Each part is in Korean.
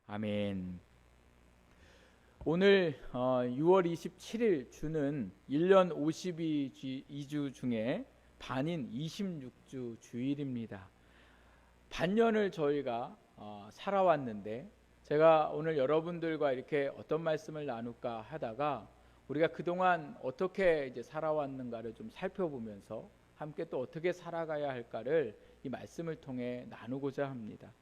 아멘. 오늘 6월 27일 주는 1년 52주 중에 반인 26주 주일입니다. 반년을 저희가 살아왔는데 제가 오늘 여러분들과 이렇게 어떤 말씀을 나눌까 하다가 우리가 그동안 어떻게 이제 살아왔는가를 좀 살펴보면서 함께 또 어떻게 살아가야 할까를 이 말씀을 통해 나누고자 합니다.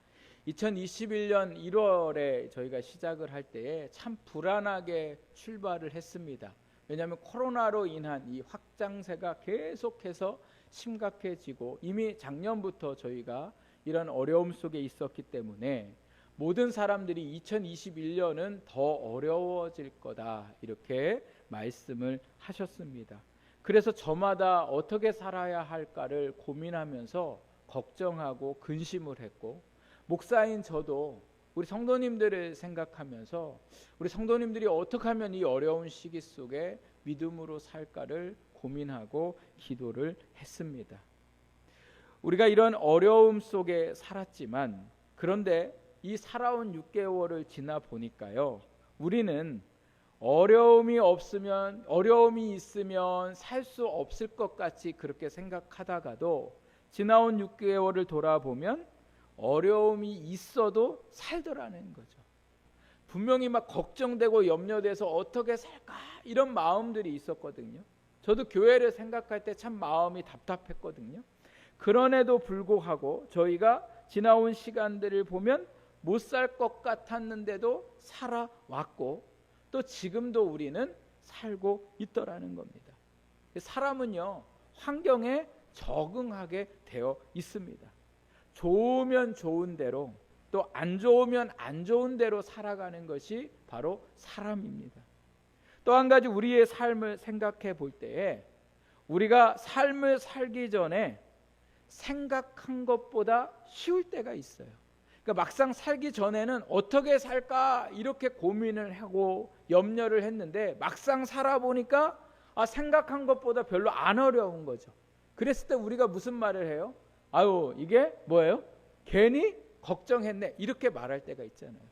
2021년 1월에 저희가 시작을 할 때에 참 불안하게 출발을 했습니다. 왜냐하면 코로나로 인한 이 확장세가 계속해서 심각해지고 이미 작년부터 저희가 이런 어려움 속에 있었기 때문에 모든 사람들이 2021년은 더 어려워질 거다 이렇게 말씀을 하셨습니다. 그래서 저마다 어떻게 살아야 할까를 고민하면서 걱정하고 근심을 했고, 목사인 저도 우리 성도님들을 생각하면서 우리 성도님들이 어떻게 하면 이 어려운 시기 속에 믿음으로 살까를 고민하고 기도를 했습니다. 우리가 이런 어려움 속에 살았지만, 그런데 이 살아온 6개월을 지나 보니까요, 우리는 어려움이 있으면 살 수 없을 것 같이 그렇게 생각하다가도 지나온 6개월을 돌아보면 어려움이 있어도 살더라는 거죠. 분명히 막 걱정되고 염려돼서 어떻게 살까 이런 마음들이 있었거든요. 저도 교회를 생각할 때 참 마음이 답답했거든요. 그런에도 불구하고 저희가 지나온 시간들을 보면 못 살 것 같았는데도 살아왔고, 또 지금도 우리는 살고 있더라는 겁니다. 사람은요, 환경에 적응하게 되어 있습니다. 좋으면 좋은 대로, 또 안 좋으면 안 좋은 대로 살아가는 것이 바로 사람입니다. 또 한 가지 우리의 삶을 생각해 볼 때에 우리가 삶을 살기 전에 생각한 것보다 쉬울 때가 있어요. 그러니까 막상 살기 전에는 어떻게 살까 이렇게 고민을 하고 염려를 했는데, 막상 살아보니까 생각한 것보다 별로 안 어려운 거죠. 그랬을 때 우리가 무슨 말을 해요? 아유, 이게 뭐예요? 괜히 걱정했네 이렇게 말할 때가 있잖아요.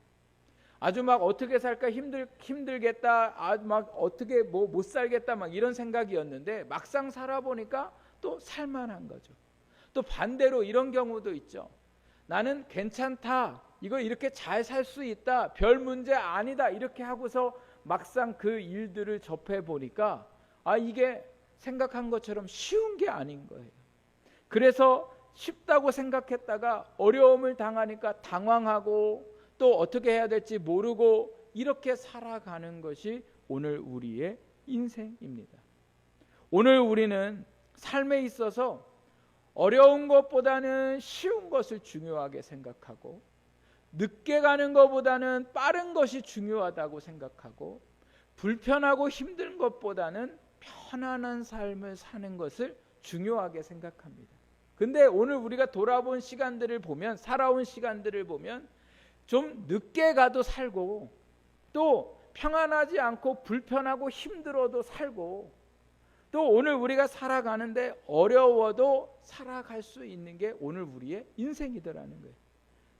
아주 막 어떻게 살까 힘들겠다, 막 어떻게 못 살겠다 막 이런 생각이었는데 막상 살아보니까 또 살만한 거죠. 또 반대로 이런 경우도 있죠. 나는 괜찮다, 이거 이렇게 잘 살 수 있다, 별 문제 아니다 이렇게 하고서 막상 그 일들을 접해 보니까 이게 생각한 것처럼 쉬운 게 아닌 거예요. 그래서 쉽다고 생각했다가 어려움을 당하니까 당황하고 또 어떻게 해야 될지 모르고 이렇게 살아가는 것이 오늘 우리의 인생입니다. 오늘 우리는 삶에 있어서 어려운 것보다는 쉬운 것을 중요하게 생각하고, 늦게 가는 것보다는 빠른 것이 중요하다고 생각하고, 불편하고 힘든 것보다는 편안한 삶을 사는 것을 중요하게 생각합니다. 근데 오늘 우리가 돌아본 시간들을 보면, 살아온 시간들을 보면 좀 늦게 가도 살고, 또 평안하지 않고 불편하고 힘들어도 살고, 또 오늘 우리가 살아가는데 어려워도 살아갈 수 있는 게 오늘 우리의 인생이더라는 거예요.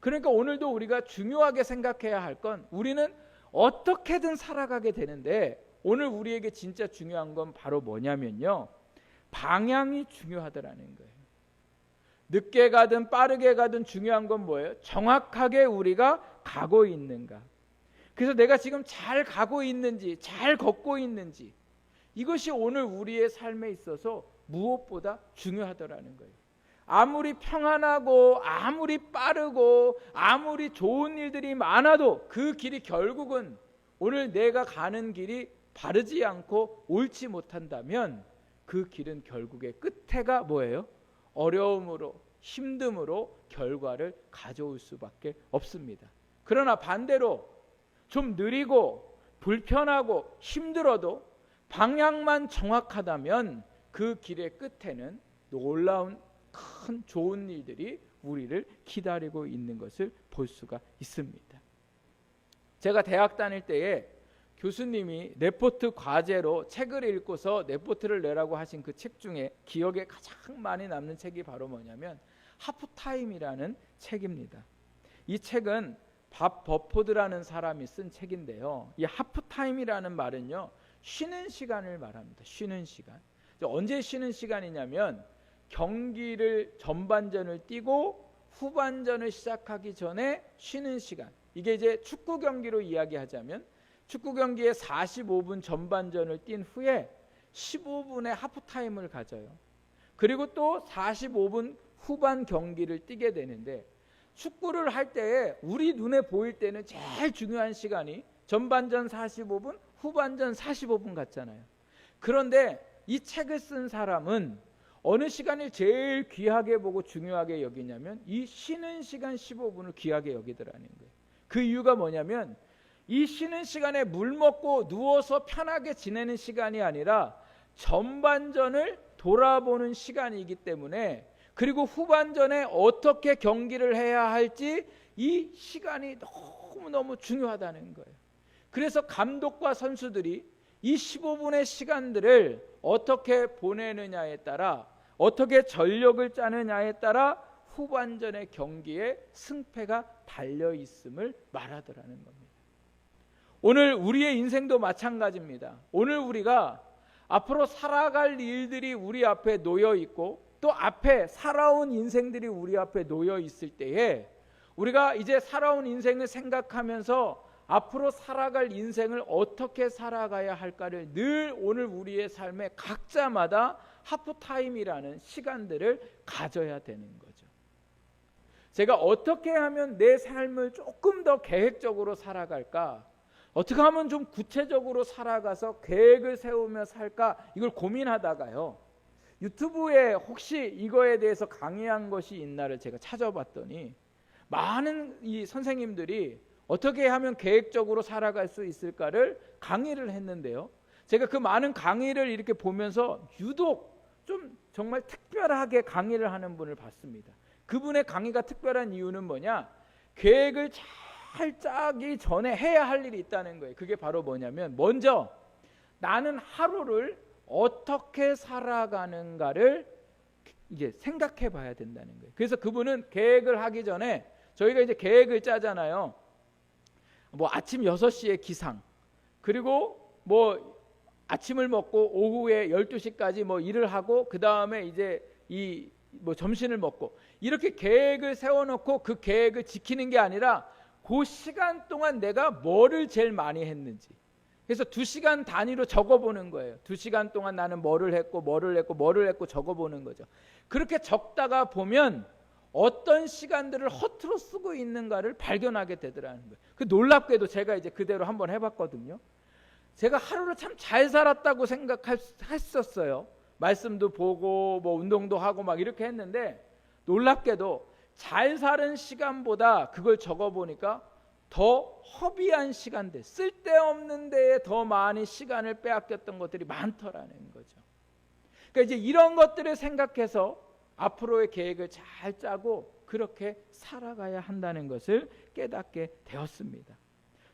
그러니까 오늘도 우리가 중요하게 생각해야 할 건, 우리는 어떻게든 살아가게 되는데 오늘 우리에게 진짜 중요한 건 바로 뭐냐면요, 방향이 중요하더라는 거예요. 늦게 가든 빠르게 가든 중요한 건 뭐예요? 정확하게 우리가 가고 있는가. 그래서 내가 지금 잘 가고 있는지, 잘 걷고 있는지, 이것이 오늘 우리의 삶에 있어서 무엇보다 중요하더라는 거예요. 아무리 평안하고 아무리 빠르고 아무리 좋은 일들이 많아도 그 길이 결국은 오늘 내가 가는 길이 바르지 않고 옳지 못한다면 그 길은 결국에 끝에가 뭐예요? 어려움으로, 힘듦으로 결과를 가져올 수밖에 없습니다. 그러나 반대로 좀 느리고 불편하고 힘들어도 방향만 정확하다면 그 길의 끝에는 놀라운 큰 좋은 일들이 우리를 기다리고 있는 것을 볼 수가 있습니다. 제가 대학 다닐 때에 교수님이 레포트 과제로 책을 읽고서 레포트를 내라고 하신 그 책 중에 기억에 가장 많이 남는 책이 바로 뭐냐면 하프타임이라는 책입니다. 이 책은 밥 버포드라는 사람이 쓴 책인데요. 이 하프타임이라는 말은요, 쉬는 시간을 말합니다. 쉬는 시간. 언제 쉬는 시간이냐면 경기를 전반전을 뛰고 후반전을 시작하기 전에 쉬는 시간. 이게 이제 축구 경기로 이야기하자면 축구 경기에 45분 전반전을 뛴 후에 15분의 하프타임을 가져요. 그리고 또 45분 후반 경기를 뛰게 되는데, 축구를 할 때에 우리 눈에 보일 때는 제일 중요한 시간이 전반전 45분, 후반전 45분 같잖아요. 그런데 이 책을 쓴 사람은 어느 시간을 제일 귀하게 보고 중요하게 여기냐면 이 쉬는 시간 15분을 귀하게 여기더라는 거예요. 그 이유가 뭐냐면 이 쉬는 시간에 물 먹고 누워서 편하게 지내는 시간이 아니라 전반전을 돌아보는 시간이기 때문에, 그리고 후반전에 어떻게 경기를 해야 할지 이 시간이 너무너무 중요하다는 거예요. 그래서 감독과 선수들이 이 15분의 시간들을 어떻게 보내느냐에 따라, 어떻게 전력을 짜느냐에 따라 후반전의 경기에 승패가 달려있음을 말하더라는 겁니다. 오늘 우리의 인생도 마찬가지입니다. 오늘 우리가 앞으로 살아갈 일들이 우리 앞에 놓여 있고 또 앞에 살아온 인생들이 우리 앞에 놓여 있을 때에 우리가 이제 살아온 인생을 생각하면서 앞으로 살아갈 인생을 어떻게 살아가야 할까를 늘 오늘 우리의 삶에 각자마다 하프타임이라는 시간들을 가져야 되는 거죠. 제가 어떻게 하면 내 삶을 조금 더 계획적으로 살아갈까? 어떻게 하면 좀 구체적으로 살아가서 계획을 세우며 살까? 이걸 고민하다가요, 유튜브에 혹시 이거에 대해서 강의한 것이 있나를 제가 찾아봤더니 많은 이 선생님들이 어떻게 하면 계획적으로 살아갈 수 있을까를 강의를 했는데요, 제가 그 많은 강의를 이렇게 보면서 유독 좀 정말 특별하게 강의를 하는 분을 봤습니다. 그분의 강의가 특별한 이유는 뭐냐? 계획을 잘 짜기 전에 해야 할 일이 있다는 거예요. 그게 바로 뭐냐면, 먼저 나는 하루를 어떻게 살아가는가를 이제 생각해 봐야 된다는 거예요. 그래서 그분은 계획을 하기 전에, 저희가 이제 계획을 짜잖아요. 뭐 아침 6시에 기상, 그리고 뭐 아침을 먹고 오후에 12시까지 뭐 일을 하고 그 다음에 이제 이 뭐 점심을 먹고, 이렇게 계획을 세워놓고 그 계획을 지키는 게 아니라 그 시간 동안 내가 뭐를 제일 많이 했는지, 그래서 2시간 단위로 적어보는 거예요. 2시간 동안 나는 뭐를 했고 적어보는 거죠. 그렇게 적다가 보면 어떤 시간들을 허투루 쓰고 있는가를 발견하게 되더라는 거예요. 그 놀랍게도 제가 이제 그대로 한번 해봤거든요. 제가 하루를 참 잘 살았다고 생각했었어요. 말씀도 보고 뭐 운동도 하고 막 이렇게 했는데, 놀랍게도 잘 사는 시간보다 그걸 적어보니까 더 허비한 시간들, 쓸데없는 데에 더 많이 시간을 빼앗겼던 것들이 많더라는 거죠. 그러니까 이제 이런 것들을 생각해서 앞으로의 계획을 잘 짜고 그렇게 살아가야 한다는 것을 깨닫게 되었습니다.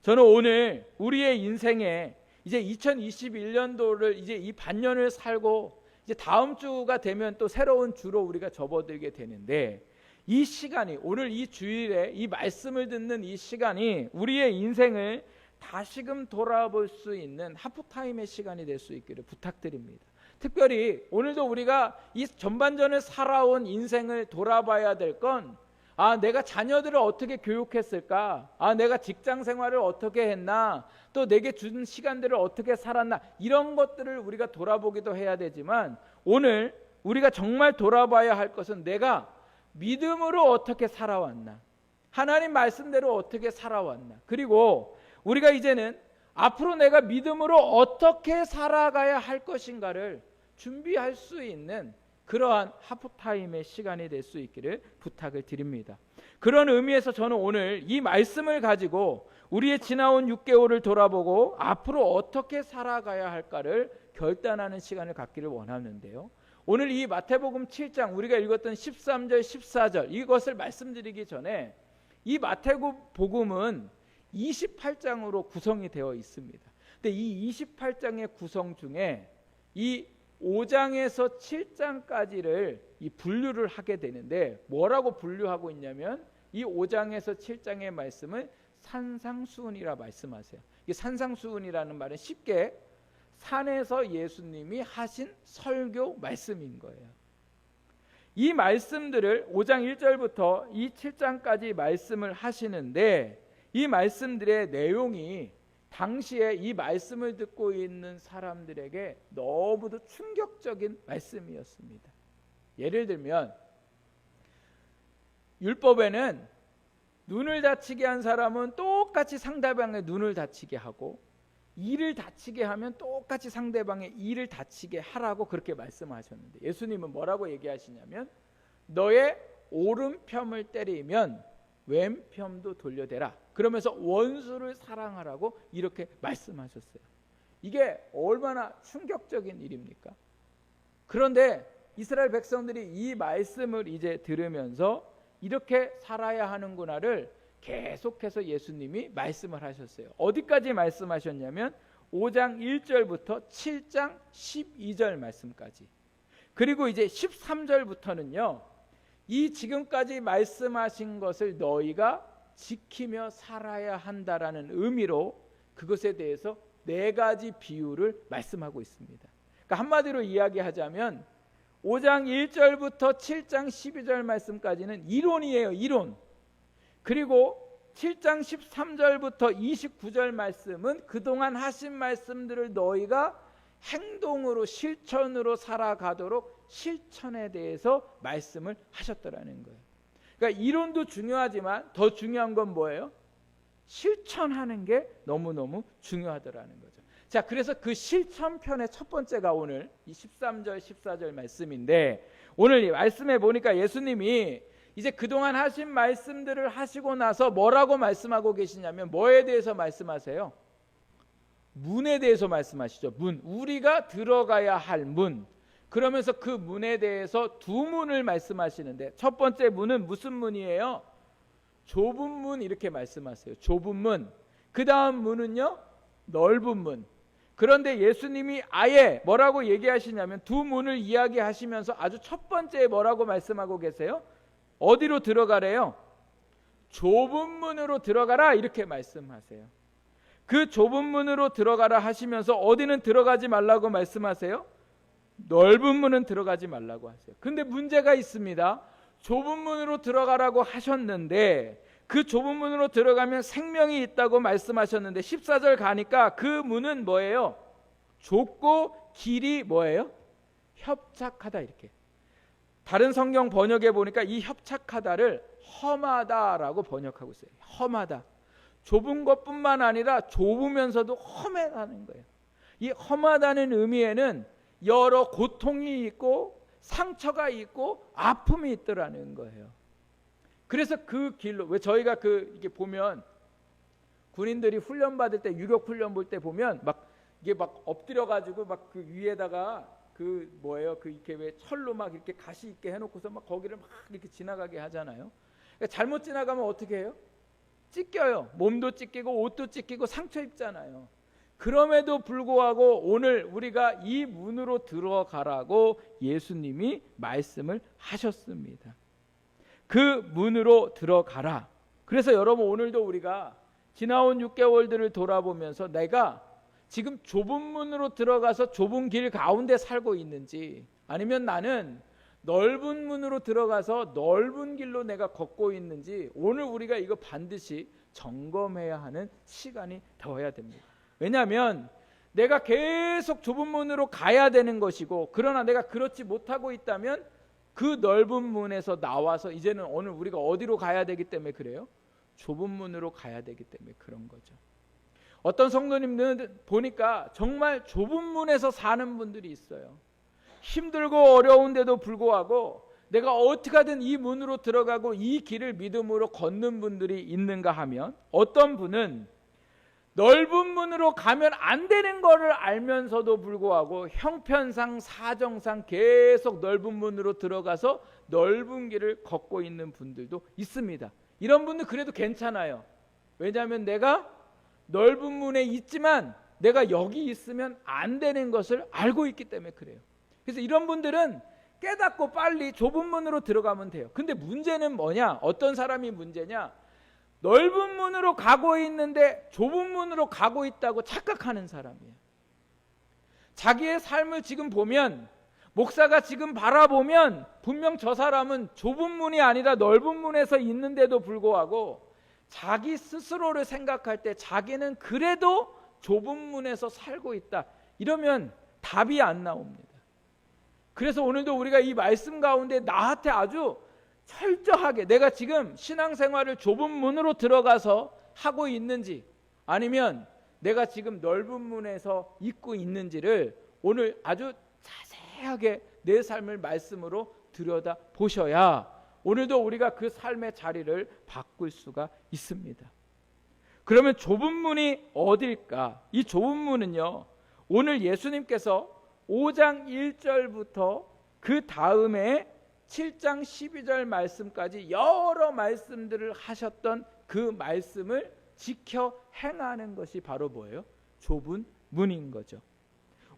저는 오늘 우리의 인생에 이제 2021년도를 이제 이 반년을 살고 이제 다음 주가 되면 또 새로운 주로 우리가 접어들게 되는데, 이 시간이, 오늘 이 주일에 이 말씀을 듣는 이 시간이 우리의 인생을 다시금 돌아볼 수 있는 하프타임의 시간이 될 수 있기를 부탁드립니다. 특별히 오늘도 우리가 이 전반전을 살아온 인생을 돌아봐야 될 건, 내가 자녀들을 어떻게 교육했을까? 내가 직장 생활을 어떻게 했나? 또 내게 준 시간들을 어떻게 살았나? 이런 것들을 우리가 돌아보기도 해야 되지만, 오늘 우리가 정말 돌아봐야 할 것은 내가 믿음으로 어떻게 살아왔나? 하나님 말씀대로 어떻게 살아왔나? 그리고 우리가 이제는 앞으로 내가 믿음으로 어떻게 살아가야 할 것인가를 준비할 수 있는 그러한 하프타임의 시간이 될 수 있기를 부탁을 드립니다. 그런 의미에서 저는 오늘 이 말씀을 가지고 우리의 지나온 6개월을 돌아보고 앞으로 어떻게 살아가야 할까를 결단하는 시간을 갖기를 원하는데요, 오늘 이 마태복음 7장 우리가 읽었던 13절 14절 이것을 말씀드리기 전에, 이 마태복음은 28장으로 구성이 되어 있습니다. 근데 이 28장의 구성 중에 이 5장에서 7장까지를 이 분류를 하게 되는데, 뭐라고 분류하고 있냐면 이 5장에서 7장의 말씀을 산상수훈이라 말씀하세요. 이 산상수훈이라는 말은 쉽게 산에서 예수님이 하신 설교 말씀인 거예요. 이 말씀들을 5장 1절부터 이 7장까지 말씀을 하시는데, 이 말씀들의 내용이 당시에 이 말씀을 듣고 있는 사람들에게 너무도 충격적인 말씀이었습니다. 예를 들면 율법에는 눈을 다치게 한 사람은 똑같이 상대방의 눈을 다치게 하고, 이를 다치게 하면 똑같이 상대방의 이를 다치게 하라고 그렇게 말씀하셨는데, 예수님은 뭐라고 얘기하시냐면 너의 오른편을 때리면 왼편도 돌려대라, 그러면서 원수를 사랑하라고 이렇게 말씀하셨어요. 이게 얼마나 충격적인 일입니까? 그런데 이스라엘 백성들이 이 말씀을 이제 들으면서 이렇게 살아야 하는구나를 계속해서 예수님이 말씀을 하셨어요. 어디까지 말씀하셨냐면 5장 1절부터 7장 12절 말씀까지. 그리고 이제 13절부터는요, 이 지금까지 말씀하신 것을 너희가 지키며 살아야 한다라는 의미로 그것에 대해서 4가지 비유를 말씀하고 있습니다. 그러니까 한마디로 이야기하자면 5장 1절부터 7장 12절 말씀까지는 이론이에요. 이론. 그리고 7장 13절부터 29절 말씀은 그동안 하신 말씀들을 너희가 행동으로 실천으로 살아가도록 실천에 대해서 말씀을 하셨더라는 거예요. 그러니까 이론도 중요하지만 더 중요한 건 뭐예요? 실천하는 게 너무너무 중요하더라는 거죠. 자, 그래서 그 실천편의 첫 번째가 오늘 이 13절 14절 말씀인데, 오늘 이 말씀에 보니까 예수님이 이제 그동안 하신 말씀들을 하시고 나서 뭐라고 말씀하고 계시냐면 뭐에 대해서 말씀하세요? 문에 대해서 말씀하시죠. 문, 우리가 들어가야 할 문. 그러면서 그 문에 대해서 2문을 말씀하시는데, 첫 번째 문은 무슨 문이에요? 좁은 문, 이렇게 말씀하세요. 좁은 문. 그 다음 문은요, 넓은 문. 그런데 예수님이 아예 뭐라고 얘기하시냐면 2문을 이야기하시면서 아주 첫 번째에 뭐라고 말씀하고 계세요? 어디로 들어가래요? 좁은 문으로 들어가라, 이렇게 말씀하세요. 그 좁은 문으로 들어가라 하시면서 어디는 들어가지 말라고 말씀하세요? 넓은 문은 들어가지 말라고 하세요. 근데 문제가 있습니다. 좁은 문으로 들어가라고 하셨는데 그 좁은 문으로 들어가면 생명이 있다고 말씀하셨는데 14절 가니까 그 문은 뭐예요? 좁고 길이 뭐예요? 협착하다, 이렇게. 다른 성경 번역에 보니까 이 협착하다를 험하다라고 번역하고 있어요. 험하다. 좁은 것뿐만 아니라 좁으면서도 험하다는 거예요. 이 험하다는 의미에는 여러 고통이 있고 상처가 있고 아픔이 있더라는 거예요. 그래서 그 길로, 왜 저희가 이게 보면 군인들이 훈련 받을 때, 유격 훈련 볼 때 보면 이게 엎드려 가지고 그 위에다가 이렇게 왜 철로 이렇게 가시 있게 해놓고서 거기를 이렇게 지나가게 하잖아요. 그러니까 잘못 지나가면 어떻게 해요? 찢겨요. 몸도 찢기고 옷도 찢기고 상처 입잖아요. 그럼에도 불구하고 오늘 우리가 이 문으로 들어가라고 예수님이 말씀을 하셨습니다. 그 문으로 들어가라. 그래서 여러분, 오늘도 우리가 지나온 6개월들을 돌아보면서 내가 지금 좁은 문으로 들어가서 좁은 길 가운데 살고 있는지, 아니면 나는 넓은 문으로 들어가서 넓은 길로 내가 걷고 있는지, 오늘 우리가 이거 반드시 점검해야 하는 시간이 되어야 됩니다. 왜냐하면 내가 계속 좁은 문으로 가야 되는 것이고, 그러나 내가 그렇지 못하고 있다면 그 넓은 문에서 나와서 이제는 오늘 우리가 어디로 가야 되기 때문에 그래요? 좁은 문으로 가야 되기 때문에 그런 거죠. 어떤 성도님들은 보니까 정말 좁은 문에서 사는 분들이 있어요. 힘들고 어려운데도 불구하고 내가 어떻게 하든 이 문으로 들어가고 이 길을 믿음으로 걷는 분들이 있는가 하면, 어떤 분은 넓은 문으로 가면 안 되는 거를 알면서도 불구하고 형편상 사정상 계속 넓은 문으로 들어가서 넓은 길을 걷고 있는 분들도 있습니다. 이런 분들 그래도 괜찮아요. 왜냐하면 내가 넓은 문에 있지만 내가 여기 있으면 안 되는 것을 알고 있기 때문에 그래요. 그래서 이런 분들은 깨닫고 빨리 좁은 문으로 들어가면 돼요. 근데 문제는 뭐냐? 어떤 사람이 문제냐? 넓은 문으로 가고 있는데 좁은 문으로 가고 있다고 착각하는 사람이에요. 자기의 삶을 지금 보면, 목사가 지금 바라보면 분명 저 사람은 좁은 문이 아니라 넓은 문에서 있는데도 불구하고 자기 스스로를 생각할 때 자기는 그래도 좁은 문에서 살고 있다, 이러면 답이 안 나옵니다. 그래서 오늘도 우리가 이 말씀 가운데 나한테 아주 철저하게 내가 지금 신앙생활을 좁은 문으로 들어가서 하고 있는지, 아니면 내가 지금 넓은 문에서 있고 있는지를 오늘 아주 자세하게 내 삶을 말씀으로 들여다 보셔야 오늘도 우리가 그 삶의 자리를 바꿀 수가 있습니다. 그러면 좁은 문이 어딜까? 이 좁은 문은요, 오늘 예수님께서 5장 1절부터 그 다음에 7장 12절 말씀까지 여러 말씀들을 하셨던 그 말씀을 지켜 행하는 것이 바로 뭐예요? 좁은 문인 거죠.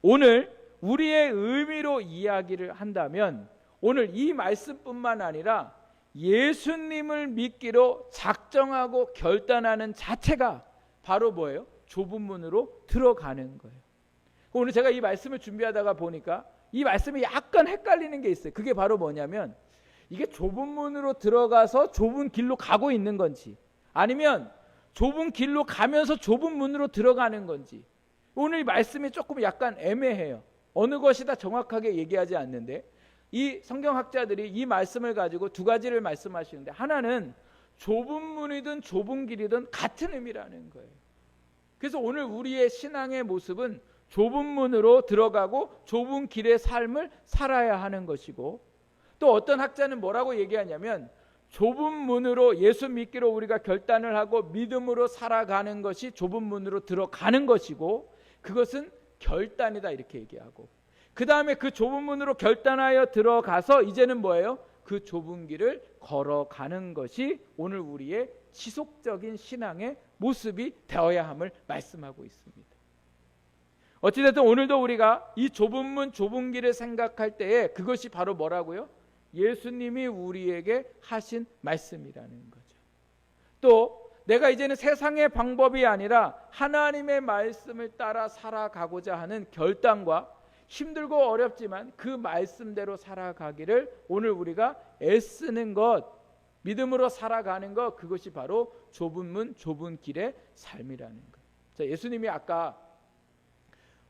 오늘 우리의 의미로 이야기를 한다면 오늘 이 말씀뿐만 아니라 예수님을 믿기로 작정하고 결단하는 자체가 바로 뭐예요? 좁은 문으로 들어가는 거예요. 오늘 제가 이 말씀을 준비하다가 보니까 이 말씀이 약간 헷갈리는 게 있어요. 그게 바로 뭐냐면 이게 좁은 문으로 들어가서 좁은 길로 가고 있는 건지, 아니면 좁은 길로 가면서 좁은 문으로 들어가는 건지, 오늘 이 말씀이 조금 약간 애매해요. 어느 것이다 정확하게 얘기하지 않는데 이 성경학자들이 이 말씀을 가지고 두 가지를 말씀하시는데, 하나는 좁은 문이든 좁은 길이든 같은 의미라는 거예요. 그래서 오늘 우리의 신앙의 모습은 좁은 문으로 들어가고 좁은 길의 삶을 살아야 하는 것이고, 또 어떤 학자는 뭐라고 얘기하냐면 좁은 문으로 예수 믿기로 우리가 결단을 하고 믿음으로 살아가는 것이 좁은 문으로 들어가는 것이고, 그것은 결단이다, 이렇게 얘기하고, 그 다음에 그 좁은 문으로 결단하여 들어가서 이제는 뭐예요? 그 좁은 길을 걸어가는 것이 오늘 우리의 지속적인 신앙의 모습이 되어야 함을 말씀하고 있습니다. 어찌됐든 오늘도 우리가 이 좁은 문 좁은 길을 생각할 때에 그것이 바로 뭐라고요? 예수님이 우리에게 하신 말씀이라는 거죠. 또 내가 이제는 세상의 방법이 아니라 하나님의 말씀을 따라 살아가고자 하는 결단과 힘들고 어렵지만 그 말씀대로 살아가기를 오늘 우리가 애쓰는 것, 믿음으로 살아가는 것, 그것이 바로 좁은 문 좁은 길의 삶이라는 것. 자, 예수님이 아까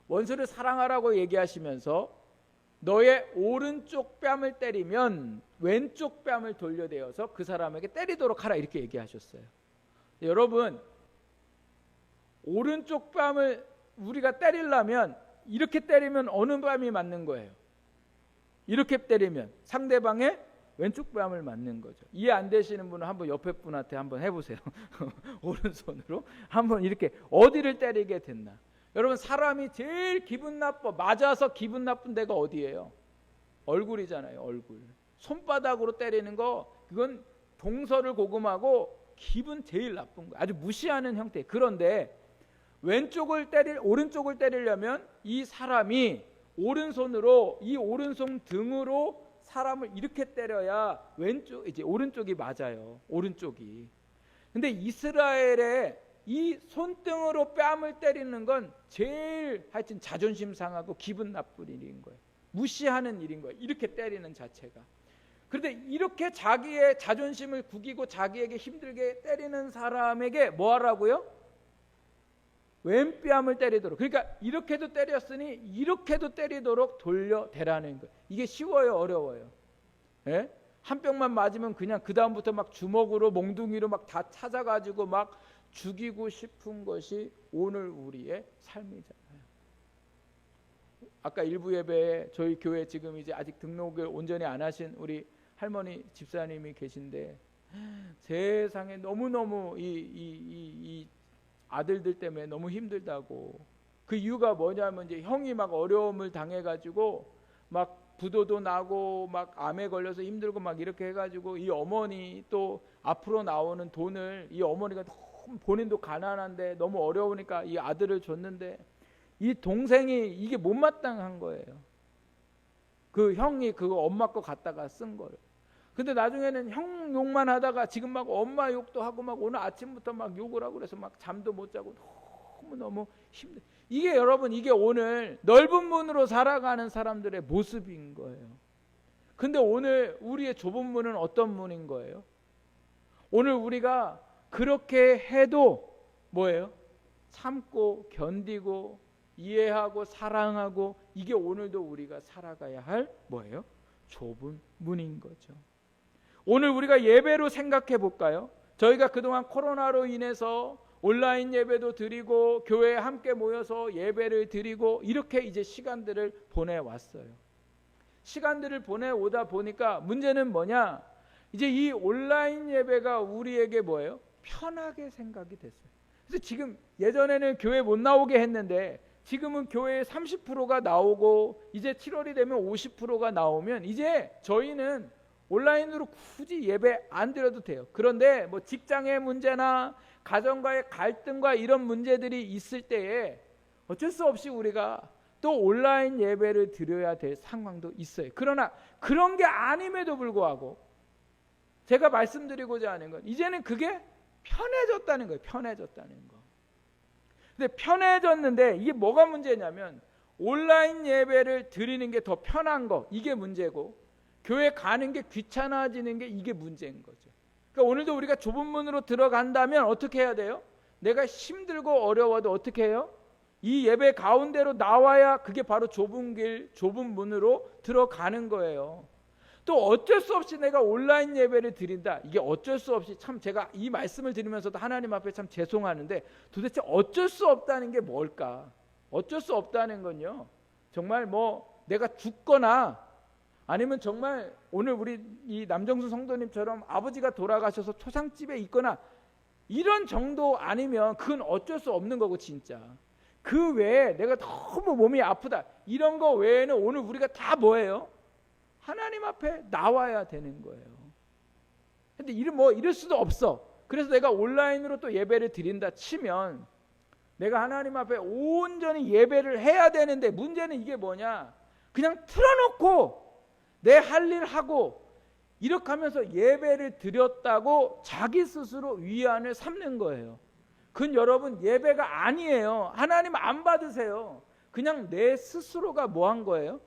원수를 사랑하라고 얘기하시면서 너의 오른쪽 뺨을 때리면 왼쪽 뺨을 돌려대어서 그 사람에게 때리도록 하라, 이렇게 얘기하셨어요. 여러분, 오른쪽 뺨을 우리가 때리려면 이렇게 때리면 어느 뺨이 맞는 거예요? 이렇게 때리면 상대방의 왼쪽 뺨을 맞는 거죠. 이해 안 되시는 분은 한번 옆에 분한테 한번 해보세요. 오른손으로 한번 이렇게 어디를 때리게 됐나? 여러분, 사람이 제일 기분 나빠, 맞아서 기분 나쁜 데가 어디예요? 얼굴이잖아요. 얼굴. 손바닥으로 때리는 거, 그건 동서를 고금하고 기분 제일 나쁜 거, 아주 무시하는 형태. 그런데 오른쪽을 때리려면 이 사람이 오른손으로, 이 오른손 등으로 사람을 이렇게 때려야 이제 오른쪽이 맞아요. 오른쪽이. 근데 이스라엘의 이 손등으로 뺨을 때리는 건 제일 하여튼 자존심 상하고 기분 나쁜 일인 거예요. 무시하는 일인 거예요. 이렇게 때리는 자체가. 그런데 이렇게 자기의 자존심을 구기고 자기에게 힘들게 때리는 사람에게 뭐 하라고요? 왼뺨을 때리도록. 그러니까 이렇게도 때렸으니 이렇게도 때리도록 돌려대라는 거예요. 이게 쉬워요, 어려워요? 예? 한 뿅만 맞으면 그냥 그 다음부터 막 주먹으로 몽둥이로 막 다 찾아가지고 막 죽이고 싶은 것이 오늘 우리의 삶이잖아요. 아까 일부 예배에 저희 교회 지금 이제 아직 등록을 온전히 안 하신 우리 할머니 집사님이 계신데, 세상에 너무너무 이 아들들 때문에 너무 힘들다고. 그 이유가 뭐냐면 이제 형이 막 어려움을 당해가지고 막 부도도 나고 막 암에 걸려서 힘들고 막 이렇게 해가지고 이 어머니 또 앞으로 나오는 돈을, 이 어머니가 너무 본인도 가난한데 너무 어려우니까 이 아들을 줬는데 이 동생이 이게 못마땅한 거예요. 그 형이 그거 엄마 거 갖다가 쓴 거를. 근데 나중에는 형 욕만 하다가 지금 막 엄마 욕도 하고 막 오늘 아침부터 막 욕을 하고 그래서 막 잠도 못 자고 너무 힘들. 이게 여러분, 이게 오늘 넓은 문으로 살아가는 사람들의 모습인 거예요. 근데 오늘 우리의 좁은 문은 어떤 문인 거예요? 오늘 우리가 그렇게 해도 뭐예요? 참고 견디고 이해하고 사랑하고, 이게 오늘도 우리가 살아가야 할 뭐예요? 좁은 문인 거죠. 오늘 우리가 예배로 생각해 볼까요? 저희가 그동안 코로나로 인해서 온라인 예배도 드리고 교회에 함께 모여서 예배를 드리고 이렇게 이제 시간들을 보내왔어요. 시간들을 보내오다 보니까 문제는 뭐냐? 이제 이 온라인 예배가 우리에게 뭐예요? 편하게 생각이 됐어요. 그래서 지금 예전에는 교회 못 나오게 했는데 지금은 교회에 30%가 나오고 이제 7월이 되면 50%가 나오면 이제 저희는 온라인으로 굳이 예배 안 드려도 돼요. 그런데 뭐 직장의 문제나 가정과의 갈등과 이런 문제들이 있을 때에 어쩔 수 없이 우리가 또 온라인 예배를 드려야 될 상황도 있어요. 그러나 그런 게 아님에도 불구하고 제가 말씀드리고자 하는 건 이제는 그게 편해졌다는 거예요. 편해졌다는 거. 근데 편해졌는데 이게 뭐가 문제냐면 온라인 예배를 드리는 게 더 편한 거, 이게 문제고 교회 가는 게 귀찮아지는 게 이게 문제인 거죠. 그러니까 오늘도 우리가 좁은 문으로 들어간다면 어떻게 해야 돼요? 내가 힘들고 어려워도 어떻게 해요? 이 예배 가운데로 나와야 그게 바로 좁은 길, 좁은 문으로 들어가는 거예요. 또 어쩔 수 없이 내가 온라인 예배를 드린다. 이게 어쩔 수 없이, 참 제가 이 말씀을 드리면서도 하나님 앞에 참 죄송하는데 도대체 어쩔 수 없다는 게 뭘까? 어쩔 수 없다는 건요, 정말 뭐 내가 죽거나 아니면 정말 오늘 우리 이 남정수 성도님처럼 아버지가 돌아가셔서 초상집에 있거나 이런 정도 아니면 그건 어쩔 수 없는 거고, 진짜 그 외에 내가 너무 몸이 아프다 이런 거 외에는 오늘 우리가 다 뭐예요? 하나님 앞에 나와야 되는 거예요. 근데 이럴 수도 없어. 그래서 내가 온라인으로 또 예배를 드린다 치면 내가 하나님 앞에 온전히 예배를 해야 되는데 문제는 이게 뭐냐? 그냥 틀어놓고 내 할 일 하고 이렇게 하면서 예배를 드렸다고 자기 스스로 위안을 삼는 거예요. 그건 여러분 예배가 아니에요. 하나님 안 받으세요. 그냥 내 스스로가 뭐 한 거예요?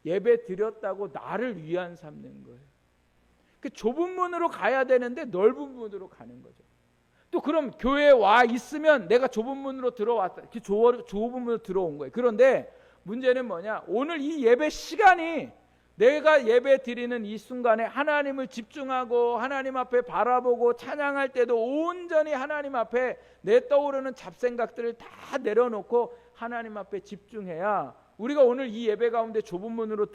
예배 드렸다고 나를 위안 삼는 거예요. 그 좁은 문으로 가야 되는데 넓은 문으로 가는 거죠. 또 그럼 교회에 와 있으면 내가 좁은 문으로 들어왔다. 좁은 문으로 들어온 거예요. 그런데 문제는 뭐냐? 오늘 이 예배 시간이 내가 예배 드리는 이 순간에 하나님을 집중하고 하나님 앞에 바라보고 찬양할 때도 온전히 하나님 앞에 내 떠오르는 잡생각들을 다 내려놓고 하나님 앞에 집중해야 우리가 오늘 이 예배 가운데 좁은 문으로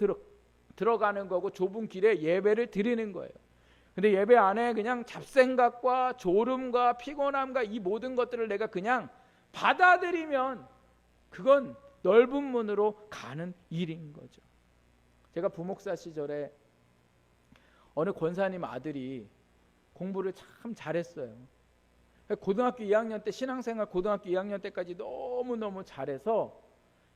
들어가는 거고 좁은 길에 예배를 드리는 거예요. 근데 예배 안에 그냥 잡생각과 졸음과 피곤함과 이 모든 것들을 내가 그냥 받아들이면 그건 넓은 문으로 가는 일인 거죠. 제가 부목사 시절에 어느 권사님 아들이 공부를 참 잘했어요. 고등학교 2학년 때, 신앙생활 고등학교 2학년 때까지 너무너무 잘해서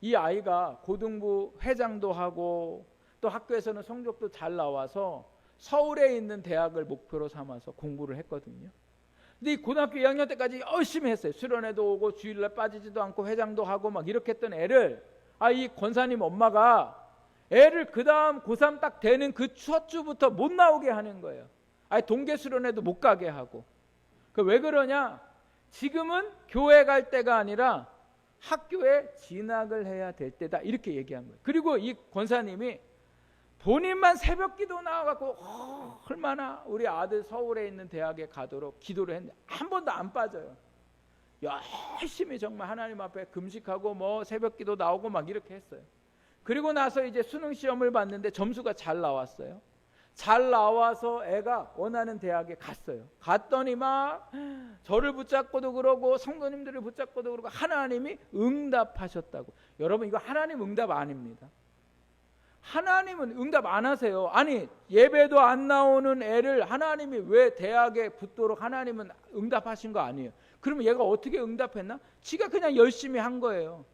이 아이가 고등부 회장도 하고 또 학교에서는 성적도 잘 나와서 서울에 있는 대학을 목표로 삼아서 공부를 했거든요. 근데 이 고등학교 2학년 때까지 열심히 했어요. 수련회도 오고 주일날 빠지지도 않고 회장도 하고 막 이렇게 했던 애를 이 권사님 엄마가 애를 그 다음 고3 딱 되는 그 첫 주부터 못 나오게 하는 거예요. 동계 수련회도 못 가게 하고. 왜 그러냐? 지금은 교회 갈 때가 아니라 학교에 진학을 해야 될 때다, 이렇게 얘기한 거예요. 그리고 이 권사님이 본인만 새벽 기도 나와갖고 얼마나 우리 아들 서울에 있는 대학에 가도록 기도를 했는데 한 번도 안 빠져요. 열심히 정말 하나님 앞에 금식하고 뭐 새벽 기도 나오고 막 이렇게 했어요. 그리고 나서 이제 수능 시험을 봤는데 점수가 잘 나왔어요. 잘 나와서 애가 원하는 대학에 갔어요. 갔더니 막 저를 붙잡고도 그러고 성도님들을 붙잡고도 그러고 하나님이 응답하셨다고. 여러분, 이거 하나님 응답 아닙니다. 하나님은 응답 안 하세요. 아니, 예배도 안 나오는 애를 하나님이 왜 대학에 붙도록 하나님은 응답하신 거 아니에요. 그러면 얘가 어떻게 응답했나? 지가 그냥 열심히 한 거예요.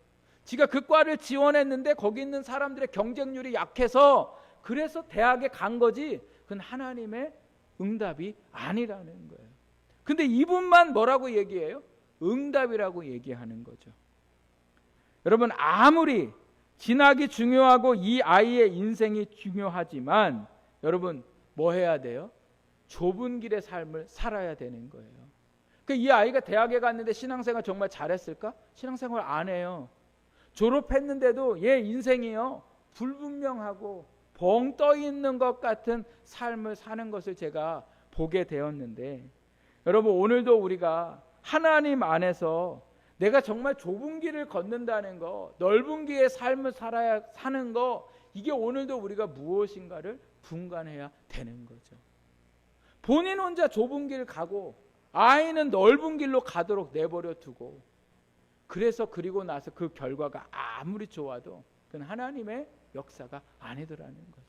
지가 그 과를 지원했는데 거기 있는 사람들의 경쟁률이 약해서 그래서 대학에 간 거지, 그건 하나님의 응답이 아니라는 거예요. 근데 이분만 뭐라고 얘기해요? 응답이라고 얘기하는 거죠. 여러분, 아무리 진학이 중요하고 이 아이의 인생이 중요하지만 여러분 뭐 해야 돼요? 좁은 길의 삶을 살아야 되는 거예요. 그러니까 이 아이가 대학에 갔는데 신앙생활 정말 잘했을까? 신앙생활 안 해요. 졸업했는데도 얘 인생이요 불분명하고 벙 떠 있는 것 같은 삶을 사는 것을 제가 보게 되었는데, 여러분 오늘도 우리가 하나님 안에서 내가 정말 좁은 길을 걷는다는 거, 넓은 길의 삶을 사는 거, 이게 오늘도 우리가 무엇인가를 분간해야 되는 거죠. 본인 혼자 좁은 길 가고 아이는 넓은 길로 가도록 내버려 두고, 그래서 그리고 나서 그 결과가 아무리 좋아도 그건 하나님의 역사가 아니더라는 거죠.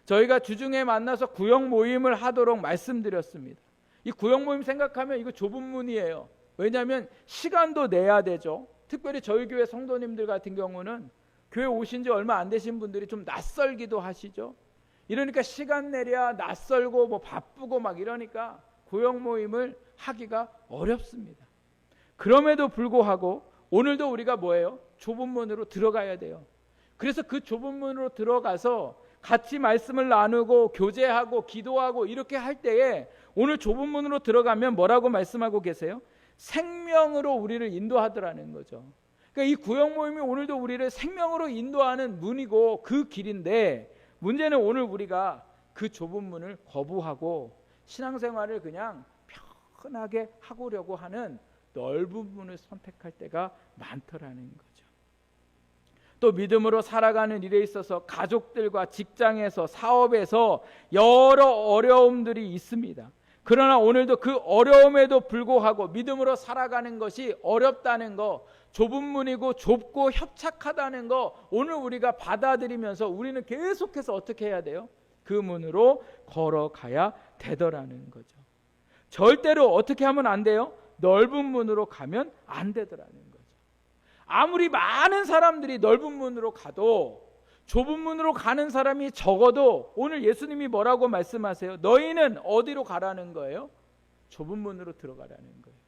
저희가 주중에 만나서 구역 모임을 하도록 말씀드렸습니다. 이 구역 모임 생각하면 이거 좁은 문이에요. 왜냐하면 시간도 내야 되죠. 특별히 저희 교회 성도님들 같은 경우는 교회 오신 지 얼마 안 되신 분들이 좀 낯설기도 하시죠. 이러니까 시간 내랴 낯설고 뭐 바쁘고 막 이러니까 구역 모임을 하기가 어렵습니다. 그럼에도 불구하고 오늘도 우리가 뭐예요? 좁은 문으로 들어가야 돼요. 그래서 그 좁은 문으로 들어가서 같이 말씀을 나누고 교제하고 기도하고 이렇게 할 때에 오늘 좁은 문으로 들어가면 뭐라고 말씀하고 계세요? 생명으로 우리를 인도하더라는 거죠. 그러니까 이 구역 모임이 오늘도 우리를 생명으로 인도하는 문이고 그 길인데, 문제는 오늘 우리가 그 좁은 문을 거부하고 신앙생활을 그냥 편하게 하고려고 하는 넓은 문을 선택할 때가 많더라는 거죠. 또 믿음으로 살아가는 일에 있어서 가족들과 직장에서 사업에서 여러 어려움들이 있습니다. 그러나 오늘도 그 어려움에도 불구하고 믿음으로 살아가는 것이 어렵다는 거, 좁은 문이고 좁고 협착하다는 거 오늘 우리가 받아들이면서 우리는 계속해서 어떻게 해야 돼요? 그 문으로 걸어가야 되더라는 거죠. 절대로 어떻게 하면 안 돼요? 넓은 문으로 가면 안 되더라는 거죠. 아무리 많은 사람들이 넓은 문으로 가도 좁은 문으로 가는 사람이 적어도 오늘 예수님이 뭐라고 말씀하세요? 너희는 어디로 가라는 거예요? 좁은 문으로 들어가라는 거예요.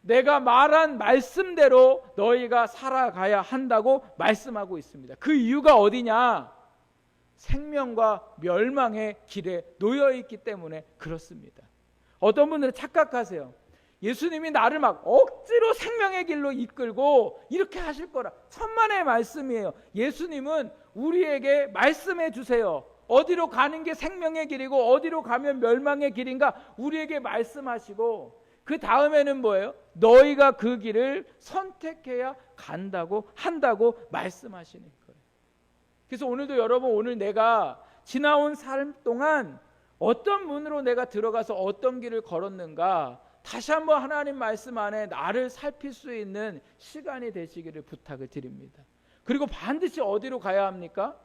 내가 말한 말씀대로 너희가 살아가야 한다고 말씀하고 있습니다. 그 이유가 어디냐? 생명과 멸망의 길에 놓여 있기 때문에 그렇습니다. 어떤 분들은 착각하세요. 예수님이 나를 막 억지로 생명의 길로 이끌고 이렇게 하실 거라. 천만의 말씀이에요. 예수님은 우리에게 말씀해 주세요. 어디로 가는 게 생명의 길이고 어디로 가면 멸망의 길인가 우리에게 말씀하시고, 그 다음에는 뭐예요? 너희가 그 길을 선택해야 한다고 말씀하시는 거예요. 그래서 오늘도 여러분, 오늘 내가 지나온 삶 동안 어떤 문으로 내가 들어가서 어떤 길을 걸었는가, 다시 한번 하나님 말씀 안에 나를 살필 수 있는 시간이 되시기를 부탁을 드립니다. 그리고 반드시 어디로 가야 합니까?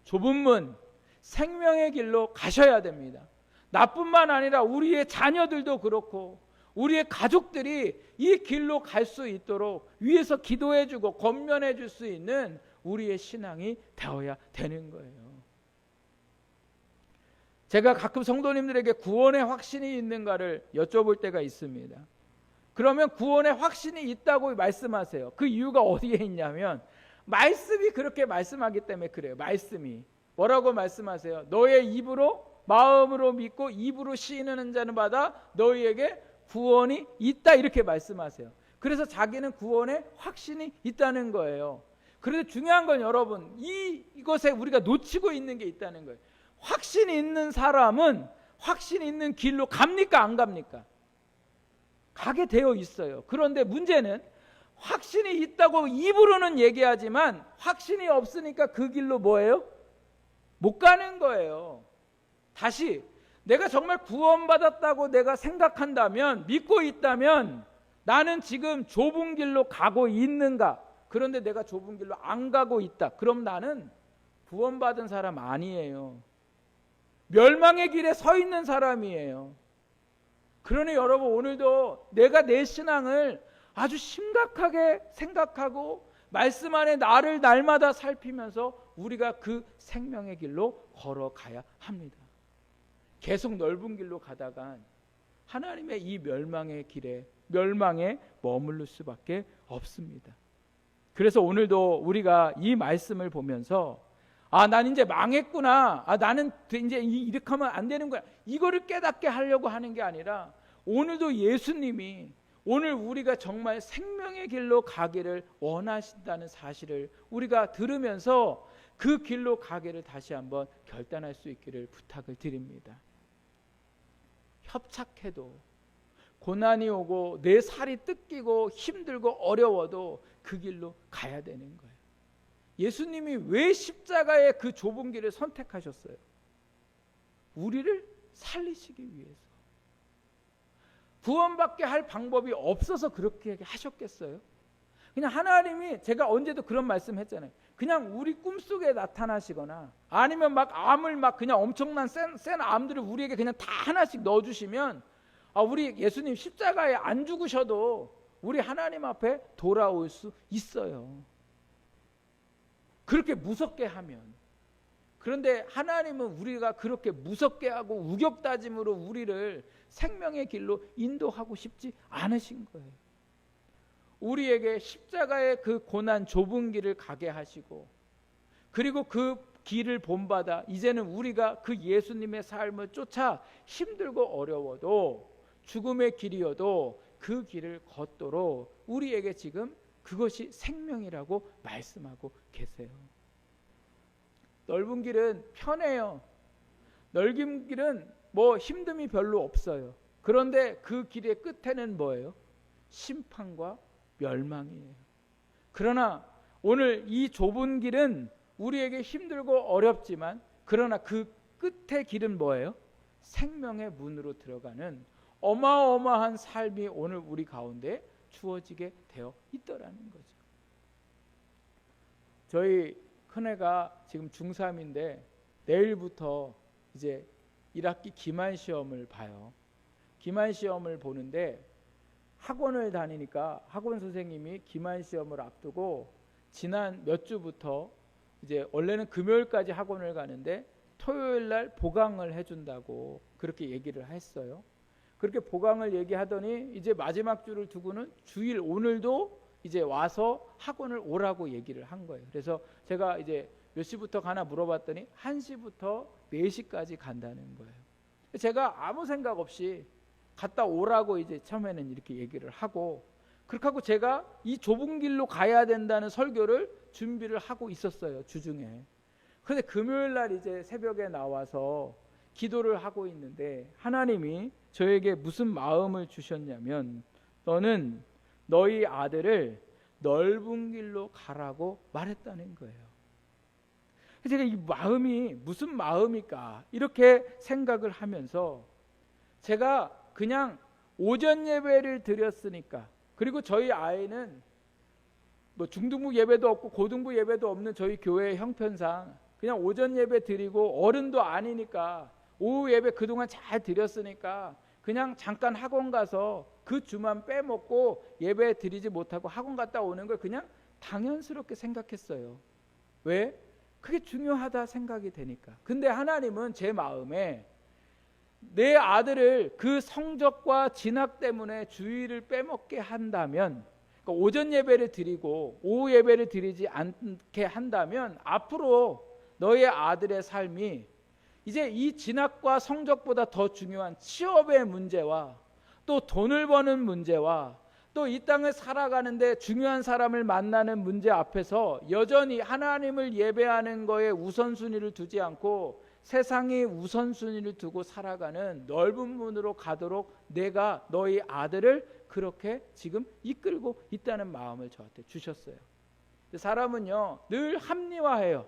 좁은 문, 생명의 길로 가셔야 됩니다. 나뿐만 아니라 우리의 자녀들도 그렇고 우리의 가족들이 이 길로 갈 수 있도록 위에서 기도해주고 권면해 줄 수 있는 우리의 신앙이 되어야 되는 거예요. 제가 가끔 성도님들에게 구원의 확신이 있는가를 여쭤볼 때가 있습니다. 그러면 구원의 확신이 있다고 말씀하세요. 그 이유가 어디에 있냐면 말씀이 그렇게 말씀하기 때문에 그래요. 말씀이 뭐라고 말씀하세요? 너의 입으로 마음으로 믿고 입으로 시인하는 자는 받아 너희에게 구원이 있다, 이렇게 말씀하세요. 그래서 자기는 구원의 확신이 있다는 거예요. 그런데 중요한 건 여러분, 이것에 우리가 놓치고 있는 게 있다는 거예요. 확신이 있는 사람은 확신이 있는 길로 갑니까, 안 갑니까? 가게 되어 있어요. 그런데 문제는 확신이 있다고 입으로는 얘기하지만 확신이 없으니까 그 길로 뭐예요? 못 가는 거예요. 다시, 내가 정말 구원받았다고 내가 생각한다면, 믿고 있다면 나는 지금 좁은 길로 가고 있는가? 그런데 내가 좁은 길로 안 가고 있다. 그럼 나는 구원받은 사람 아니에요. 멸망의 길에 서 있는 사람이에요. 그러니 여러분, 오늘도 내가 내 신앙을 아주 심각하게 생각하고 말씀 안에 나를 날마다 살피면서 우리가 그 생명의 길로 걸어가야 합니다. 계속 넓은 길로 가다간 하나님의 이 멸망의 길에 멸망에 머무를 수밖에 없습니다. 그래서 오늘도 우리가 이 말씀을 보면서 난 이제 망했구나. 나는 이제 이렇게 하면 안 되는 거야. 이거를 깨닫게 하려고 하는 게 아니라 오늘도 예수님이 오늘 우리가 정말 생명의 길로 가기를 원하신다는 사실을 우리가 들으면서 그 길로 가기를 다시 한번 결단할 수 있기를 부탁을 드립니다. 협착해도 고난이 오고 내 살이 뜯기고 힘들고 어려워도 그 길로 가야 되는 거예요. 예수님이 왜 십자가의 그 좁은 길을 선택하셨어요? 우리를 살리시기 위해서. 구원받게 할 방법이 없어서 그렇게 하셨겠어요? 그냥 하나님이, 제가 언제도 그런 말씀 했잖아요. 그냥 우리 꿈속에 나타나시거나 아니면 막 암을 막 그냥 엄청난 센 암들을 우리에게 그냥 다 하나씩 넣어주시면 우리 예수님 십자가에 안 죽으셔도 우리 하나님 앞에 돌아올 수 있어요. 그렇게 무섭게 하면. 그런데 하나님은 우리가 그렇게 무섭게 하고 우격다짐으로 우리를 생명의 길로 인도하고 싶지 않으신 거예요. 우리에게 십자가의 그 고난 좁은 길을 가게 하시고, 그리고 그 길을 본받아 이제는 우리가 그 예수님의 삶을 쫓아 힘들고 어려워도 죽음의 길이어도 그 길을 걷도록 우리에게 지금 그것이 생명이라고 말씀하고 계세요. 넓은 길은 편해요. 넓은 길은 뭐 힘듦이 별로 없어요. 그런데 그 길의 끝에는 뭐예요? 심판과 멸망이에요. 그러나 오늘 이 좁은 길은 우리에게 힘들고 어렵지만, 그러나 그 끝의 길은 뭐예요? 생명의 문으로 들어가는 어마어마한 삶이 오늘 우리 가운데 주어지게 되어 있더라는 거죠. 저희 큰애가 지금 중3인데 내일부터 이제 1학기 기말 시험을 봐요. 기말 시험을 보는데 학원을 다니니까 학원 선생님이 기말 시험을 앞두고 지난 몇 주부터 이제 원래는 금요일까지 학원을 가는데 토요일 날 보강을 해준다고 그렇게 얘기를 했어요. 그렇게 보강을 얘기하더니 이제 마지막 주를 두고는 주일 오늘도 이제 와서 학원을 오라고 얘기를 한 거예요. 그래서 제가 이제 몇 시부터 가나 물어봤더니 1시부터 4시까지 간다는 거예요. 제가 아무 생각 없이 갔다 오라고 이제 처음에는 이렇게 얘기를 하고, 그렇게 하고 제가 이 좁은 길로 가야 된다는 설교를 준비를 하고 있었어요, 주중에. 그런데 금요일 날 이제 새벽에 나와서 기도를 하고 있는데 하나님이 저에게 무슨 마음을 주셨냐면, 너는 너희 아들을 넓은 길로 가라고 말했다는 거예요. 제가 이 마음이 무슨 마음일까 이렇게 생각을 하면서, 제가 그냥 오전 예배를 드렸으니까, 그리고 저희 아이는 뭐 중등부 예배도 없고 고등부 예배도 없는 저희 교회의 형편상 그냥 오전 예배 드리고, 어른도 아니니까 오후 예배 그동안 잘 드렸으니까 그냥 잠깐 학원 가서 그 주만 빼먹고 예배 드리지 못하고 학원 갔다 오는 걸 그냥 당연스럽게 생각했어요. 왜? 그게 중요하다 생각이 되니까. 근데 하나님은 제 마음에 내 아들을 그 성적과 진학 때문에 주일을 빼먹게 한다면, 그러니까 오전 예배를 드리고 오후 예배를 드리지 않게 한다면 앞으로 너의 아들의 삶이 이제 이 진학과 성적보다 더 중요한 취업의 문제와 또 돈을 버는 문제와 또 이 땅을 살아가는데 중요한 사람을 만나는 문제 앞에서 여전히 하나님을 예배하는 거에 우선순위를 두지 않고 세상이 우선순위를 두고 살아가는 넓은 문으로 가도록 내가 너희 아들을 그렇게 지금 이끌고 있다는 마음을 저한테 주셨어요. 사람은요 늘 합리화해요.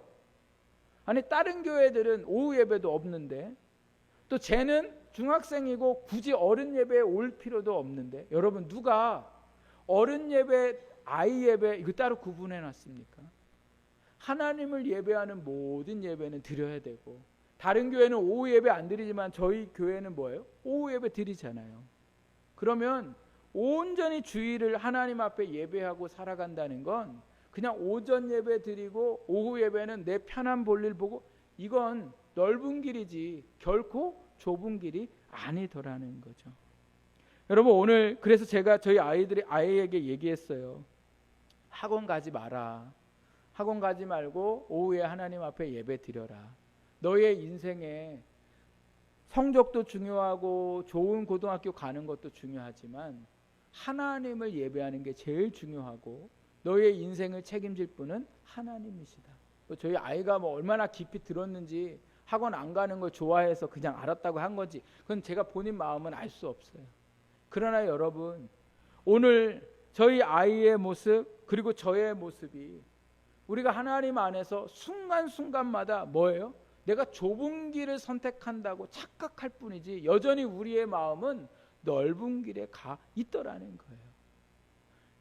아니 다른 교회들은 오후 예배도 없는데, 또 쟤는 중학생이고 굳이 어른 예배에 올 필요도 없는데, 여러분 누가 어른 예배, 아이 예배 이거 따로 구분해 놨습니까? 하나님을 예배하는 모든 예배는 드려야 되고, 다른 교회는 오후 예배 안 드리지만 저희 교회는 뭐예요? 오후 예배 드리잖아요. 그러면 온전히 주일을 하나님 앞에 예배하고 살아간다는 건 그냥 오전 예배 드리고 오후 예배는 내 편한 볼일 보고, 이건 넓은 길이지 결코 좁은 길이 아니더라는 거죠. 여러분, 오늘 그래서 제가 저희 아이에게 얘기했어요. 학원 가지 마라. 학원 가지 말고 오후에 하나님 앞에 예배 드려라. 너의 인생에 성적도 중요하고 좋은 고등학교 가는 것도 중요하지만 하나님을 예배하는 게 제일 중요하고 너의 인생을 책임질 분은 하나님이시다. 저희 아이가 뭐 얼마나 깊이 들었는지 학원 안 가는 걸 좋아해서 그냥 알았다고 한 거지. 그건 제가 본인 마음은 알 수 없어요. 그러나 여러분, 오늘 저희 아이의 모습 그리고 저의 모습이 우리가 하나님 안에서 순간순간마다 뭐예요? 내가 좁은 길을 선택한다고 착각할 뿐이지 여전히 우리의 마음은 넓은 길에 가 있더라는 거예요.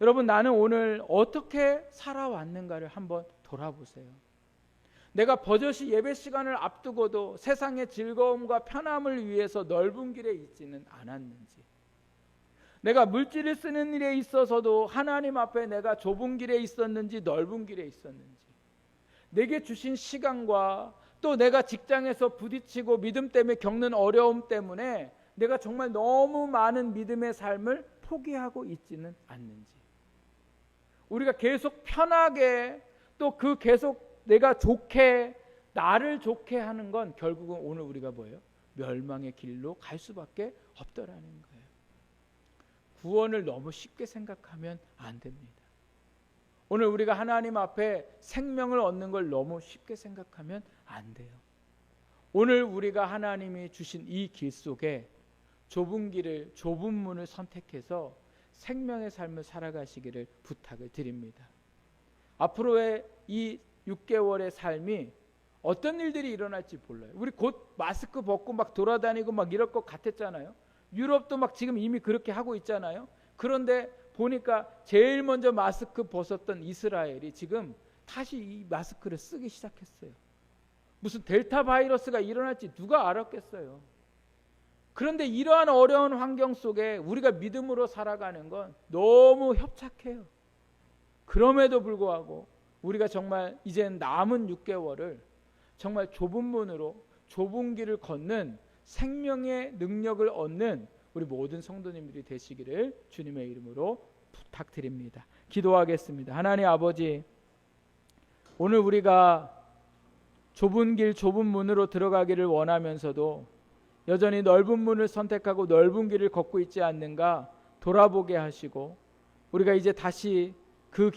여러분, 나는 오늘 어떻게 살아왔는가를 한번 돌아보세요. 내가 버젓이 예배 시간을 앞두고도 세상의 즐거움과 편함을 위해서 넓은 길에 있지는 않았는지, 내가 물질을 쓰는 일에 있어서도 하나님 앞에 내가 좁은 길에 있었는지 넓은 길에 있었는지, 내게 주신 시간과 또 내가 직장에서 부딪히고 믿음 때문에 겪는 어려움 때문에 내가 정말 너무 많은 믿음의 삶을 포기하고 있지는 않는지, 우리가 계속 편하게 또 그 계속 내가 좋게 나를 좋게 하는 건 결국은 오늘 우리가 뭐예요? 멸망의 길로 갈 수밖에 없더라는 거예요. 구원을 너무 쉽게 생각하면 안 됩니다. 오늘 우리가 하나님 앞에 생명을 얻는 걸 너무 쉽게 생각하면 안 돼요. 오늘 우리가 하나님이 주신 이 길 속에 좁은 길을, 좁은 문을 선택해서 생명의 삶을 살아가시기를 부탁을 드립니다. 앞으로의 이 6개월의 삶이 어떤 일들이 일어날지 몰라요. 우리 곧 마스크 벗고 막 돌아다니고 막 이럴 것 같았잖아요. 유럽도 막 지금 이미 그렇게 하고 있잖아요. 그런데 보니까 제일 먼저 마스크 벗었던 이스라엘이 지금 다시 이 마스크를 쓰기 시작했어요. 무슨 델타 바이러스가 일어날지 누가 알았겠어요. 그런데 이러한 어려운 환경 속에 우리가 믿음으로 살아가는 건 너무 협착해요. 그럼에도 불구하고 우리가 정말 이젠 남은 6개월을 정말 좁은 문으로 좁은 길을 걷는 생명의 능력을 얻는 우리 모든 성도님들이 되시기를 주님의 이름으로 부탁드립니다. 기도하겠습니다. 하나님 아버지, 오늘 우리가 좁은 길, 좁은 문으로 들어가기를 원하면서도 여전히 넓은 문을 선택하고 넓은 길을 걷고 있지 않는가 돌아보게 하시고, 우리가 이제 다시